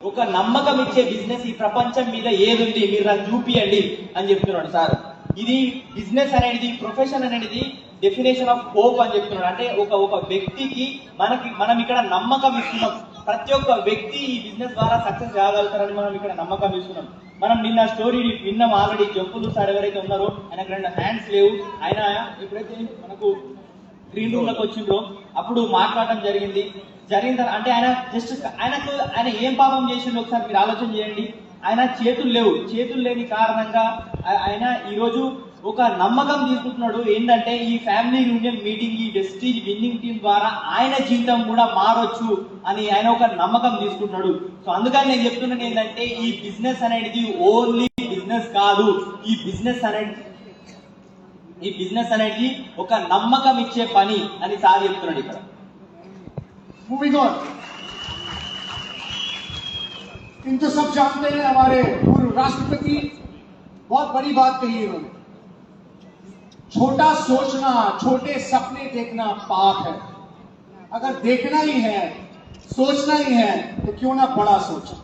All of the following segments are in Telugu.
ఒక నమ్మకం ఇచ్చే బిజినెస్ ఈ ప్రపంచం మీద ఏదుంది మీరు నాకు చూపియండి అని చెప్తున్నాడు సార్. ఇది బిజినెస్ అనేది, ప్రొఫెషన్ అనేది డెఫినేషన్ ఆఫ్ హోప్ అని చెప్తున్నాడు. అంటే ఒక వ్యక్తికి మనం ఇక్కడ నమ్మకం ఇస్తున్నాం. ప్రతి ఒక్క వ్యక్తి ఈ బిజినెస్ ద్వారా సక్సెస్ కాగలుగుతారని మనం ఇక్కడ నమ్మకం ఇస్తున్నాం. మనం నిన్న స్టోరీ విన్నాం ఆల్రెడీ. జంపులు సార్ ఎవరైతే ఉన్నారో ఆయనకు 2 హ్యాండ్స్ లేవు. ఆయన ఎప్పుడైతే మనకు గ్రీన్ రూమ్ లోకి వచ్చిండ్రో అప్పుడు మాట్లాడడం జరిగింది. అంటే ఆయన ఏం పాపం చేసిండో ఒకసారి మీరు ఆలోచన చేయండి. ఆయన చేతులు లేవు. చేతులు లేని కారణంగా ఆయన ఈరోజు ఒక నమ్మకం తీసుకుంటున్నాడు. ఏంటంటే ఈ ఫ్యామిలీ యూనియన్ మీటింగ్, ఈ వెస్టీజ్ విన్నింగ్ టీం ద్వారా ఆయన జీవితం కూడా మారొచ్చు అని ఆయన ఒక నమ్మకం తీసుకుంటున్నాడు. సో అందుకని నేను చెప్తున్నాను ఏంటంటే ఈ బిజినెస్ అనేది ఓన్లీ బిజినెస్ కాదు. ఈ బిజినెస్ అనేది ఒక నమ్మకం ఇచ్చే పని అని సార్ చెప్తున్నాడు ఇక్కడ. मूविंग ऑन, इन तो सब जानते हैं, हमारे पूर्व राष्ट्रपति बहुत बड़ी बात कही उन्होंने, छोटा सोचना, छोटे सपने देखना पाप है। अगर देखना ही है, सोचना ही है, तो क्यों ना बड़ा सोचें।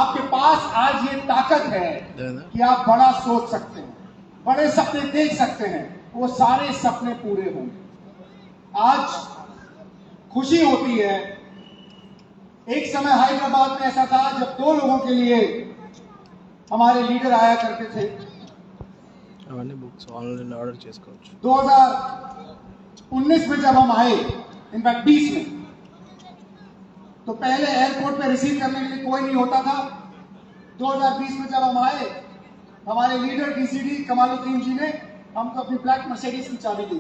आपके पास आज ये ताकत है कि आप बड़ा सोच सकते हैं, बड़े सपने देख सकते हैं, वो सारे सपने पूरे होंगे। आज खुशी होती है। एक समय हैदराबाद में ऐसा था जब 2 लोगों के लिए हमारे लीडर आया करते थे। 2019 में जब हम आए, इनफैक्ट 20 में, तो पहले एयरपोर्ट पे रिसीव करने के लिए कोई नहीं होता था। 2020 में जब हम आए, हमारे लीडर डीसीडी कमालुद्दीन जी ने हमको अपनी ब्लैक मर्सिडीज की चाबी दी।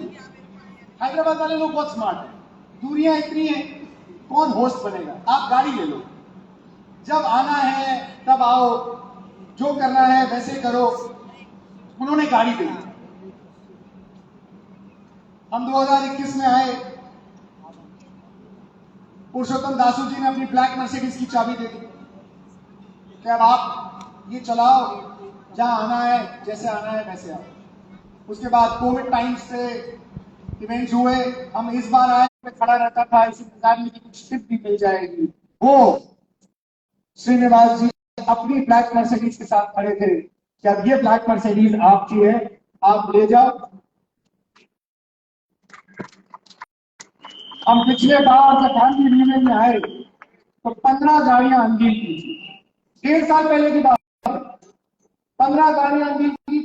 हैदराबाद वाले लोग बहुत स्मार्ट हैं, दूरियां इतनी हैं, कौन होस्ट बनेगा, आप गाड़ी ले लो, जब आना है तब आओ, जो करना है वैसे करो। उन्होंने गाड़ी दी। हम 2021 में आए, पुरुषोत्तम दासू जी ने अपनी ब्लैक मर्सिडीज की चाबी दे दी कि अब आप ये चलाओ, जहां आना है, जैसे आना है वैसे आओ। उसके बाद कोविड टाइम से इवेंट्स हुए, हम इस बार आए खड़ा रहता था इसी इंतजार में कि कुछ टिप भी मिल जाएगी। वो श्रीनिवास जी अपनी ब्लैक मर्सिडीज के साथ खड़े थे कि अब ये ब्लैक मर्सिडीज आपकी है, आप ले जाओ। हम पिछले बार जब गांधी यूनियन में आए तो 15 गाड़ियां अनडील की थी। 1.5 साल पहले की बात, 15 गाड़ियां अनडील की थी।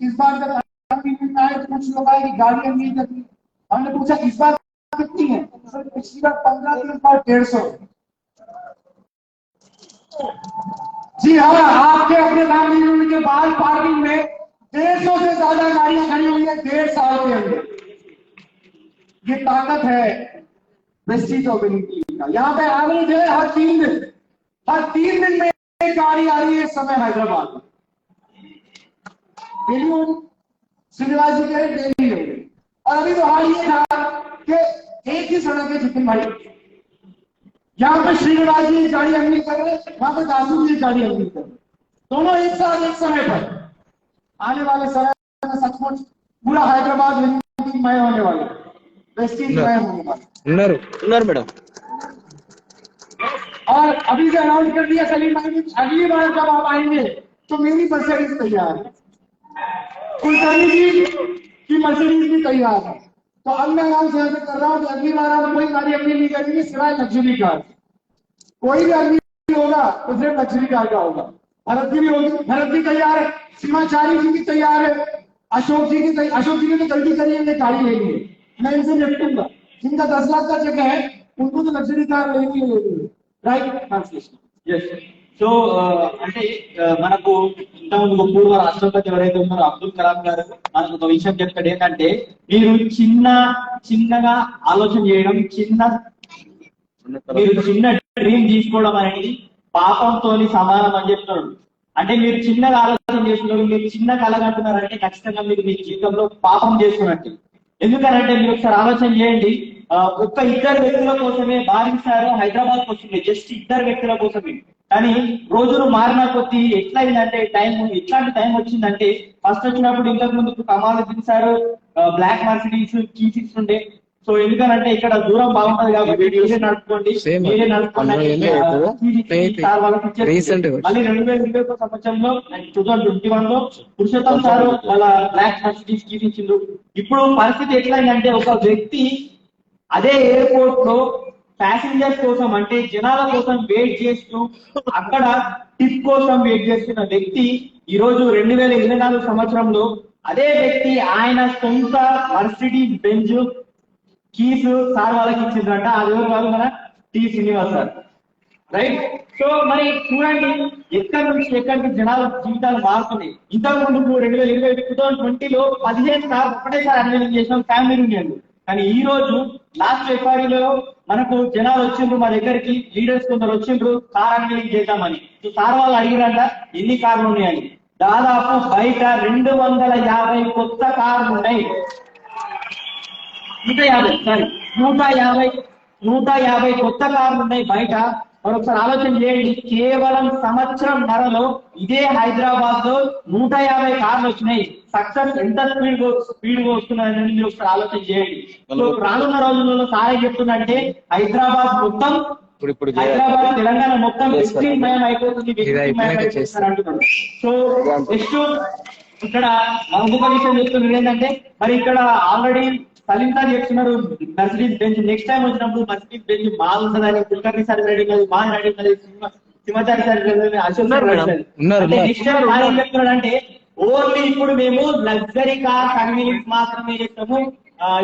इस बार जब गांधी यूनियन में आए तो कुछ लोग आए कि गाड़ी अनडील कर दी। हमने पूछा इस बार कितनी है? सर पिछली बार 15 थी, इस बार 150। जी हाँ, आपके अपने फैमिली यूनियन के बाहर पार्किंग में 150 से ज्यादा गाड़ियां खड़ी हुई है 1.5 साल के अंदर। ये ताकत है वेस्टीज ऑफ विनिंग टीम का। यहाँ पे एवरेज है हर 3 दिन में एक गाड़ी आ रही है इस समय हैदराबाद में। डेली श्रीनिवास जी कह रहे डेली हो गई। और अभी तो हाल ये था कि एक ही सड़क है जितिन भाई, यहाँ पे श्रीनिवास जी गाड़ी अनडील कर रहे, वहां पे दासू जी गाड़ी अनडील कर रहे, दोनों एक साथ एक समय पर। आने वाले समय में सचमुच पूरा हैदराबाद मय होने वाले, वेस्टीज मय होने वाले। मैडम और अभी से अनाउंस कर दिया सलीम भाई ने, अगली बार जब आप आएंगे तो मेरी मर्सिडीज तैयार है, कुलकर्णी जी की मर्सिडीज भी तैयार है। तो अब मैं अनाउंस यहाँ से कर रहा हूँ कि अगली बार आप कोई गाड़ी अपनी नहीं करेंगे सिवाय लग्जरी कार। कोई भी आदमी होगा तो सिर्फ लग्जरी कार का होगा। भरत जी भी होगी, भरत जी तैयार है, सीमाचारी जी भी तैयार है, अशोक जी ने तो गलती करी है, गाड़ी लेनी है, मैं इनसे निपटूंगा। जिनका 10 लाख का चेक है उनको तो लग्जरी कार लेनी है। Right translation? यस. సో అంటే మనకు ఇంతకుముందు పూర్వ రాష్ట్రపతి ఎవరైతే ఉన్నారో అబ్దుల్ కలాం గారు మనకు ఒక విషయం చెప్తాడు. ఏంటంటే మీరు చిన్నగా ఆలోచన చేయడం, మీరు చిన్న డ్రీమ్ తీసుకోవడం అనేది పాపంతో సమానం అని చెప్తున్నాడు. అంటే మీరు చిన్నగా ఆలోచన చేస్తున్నారు, మీరు చిన్న కలగంటున్నారంటే ఖచ్చితంగా మీరు మీ జీవితంలో పాపం చేస్తున్నట్టు. ఎందుకనంటే మీరు ఒకసారి ఆలోచన చేయండి, ఒక్క 2 వ్యక్తుల కోసమే భావించారు హైదరాబాద్ వస్తుంది, జస్ట్ 2 వ్యక్తుల కోసమే. కానీ రోజులు మారిన కొద్దీ ఎట్లాంటి టైం వచ్చిందంటే, ఫస్ట్ వచ్చినప్పుడు ఇంతకు ముందు Kamaluddin sir black Mercedes Q6 ఉండే, సో ఎందుకంటే ఇక్కడ దూరం బాగుంటది కాబట్టి మీరే నడుపుకోండి, మీరే నడుపుకోండి అని చెప్పి సార్ వాళ్ళకి ఇచ్చేసి మళ్ళీ 2021 సంవత్సరంలో 2021 లో పురుషోత్తం సార్ వాళ్ళ బ్లాక్ మర్సిడీస్ కీస్ ఇచ్చిండ్రు. ఇప్పుడు పరిస్థితి ఎట్లయిందంటే ఒక వ్యక్తి అదే ఎయిర్పోర్ట్ లో ప్యాసింజర్స్ కోసం అంటే జనాల కోసం వెయిట్ చేస్తూ అక్కడ టిప్ కోసం వెయిట్ చేస్తున్న వ్యక్తి ఈ రోజు 2024 సంవత్సరంలో అదే వ్యక్తి ఆయన సొంత మర్సిడీస్ బెంజ్ కీస్ సార్ వాళ్ళకి ఇచ్చిందంట. అది ఎవరు కాదు, మన T Srinivas sir, right. So మరి చూడండి ఎక్కడి నుంచి ఎక్కడికి జనాల జీవితాలు మారుతున్నాయి. ఇంతకు ముందు 2020లో 15 సార్ ఒకటేసారి అన్వైనింగ్ చేసినాం ఫ్యామిలీ యూనియన్. కానీ ఈ రోజు లాస్ట్ ఫిబ్రవరిలో మనకు జనాలు వచ్చిండ్రు మా దగ్గరికి, లీడర్స్ కొందరు వచ్చిండ్రు కార్ అన్వైనింగ్ చేద్దామని. సో సార్ వాళ్ళు అడిగిరంట ఎన్ని కార్లు ఉన్నాయని. దాదాపు బయట 250 కొత్త కార్లు ఉన్నాయి. 150 కొత్త కార్లు ఉన్నాయి బయట. మరొకసారి ఆలోచన చేయండి, కేవలం సంవత్సరం నరలో ఇదే హైదరాబాద్ లో 150 కార్లు వచ్చినాయి. సక్సెస్ ఎంత స్పీడ్ గా వస్తున్నాయని మీరు ఒకసారి ఆలోచన చేయండి. సో రానున్న రోజులలో సారే చెప్తుందంటే హైదరాబాద్ మొత్తం, హైదరాబాద్ తెలంగాణ మొత్తం విస్తృతమయం అయిపోతుంది, విస్తృతమయం అయిపోతుంది అంటున్నారు. సో నెక్స్ట్ ఇక్కడ ఇంకొక విషయం చెప్తున్నారు ఏంటంటే మరి ఇక్కడ ఆల్రెడీ సలీం సార్ చెప్తున్నారు మర్సిడీస్ బెంచ్ నెక్స్ట్ టైం వచ్చినప్పుడు మర్సిడీస్ బెంచ్ బాగుంటుందని కుల్కర్ణి సార్ రెడీ మా ready Simhachari sir Ashok sir next time ఏం చెప్తున్నాడు అంటే ఓన్లీ ఇప్పుడు మేము లగ్జరీ కార్ కన్వీనియన్స్ మాత్రమే చేస్తాము,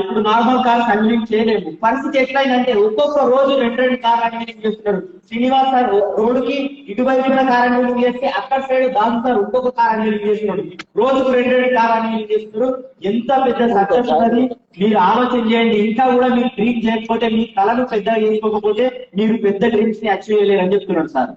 ఇప్పుడు నార్మల్ కార్ కన్వీనియన్స్ చేయలేము. పరిస్థితి ఎట్లయిందంటే ఒక్కొక్క రోజు 2 కార్ కన్వీనియన్స్ చేస్తున్నారు. శ్రీనివాస్ సార్ రోడ్డు కి ఇటువైపున కార్ కన్వీనియన్స్ చేస్తే అక్కడ సైడ్ దాని సార్ ఇంకొక కార్ కన్వీనియన్స్ చేస్తున్నాడు. రోజుకు 2 కార్ కన్వీనియన్స్ చేస్తున్నారు. ఎంత పెద్ద సక్సెస్ ఉన్నది మీరు ఆలోచన చేయండి. ఇంకా కూడా మీరు డ్రీమ్ చేయకపోతే, మీ కళను పెద్దగా చేసుకోకపోతే మీరు పెద్ద డ్రీమ్స్ ని అచీవ్ చేయలేరని చెప్తున్నాడు సార్.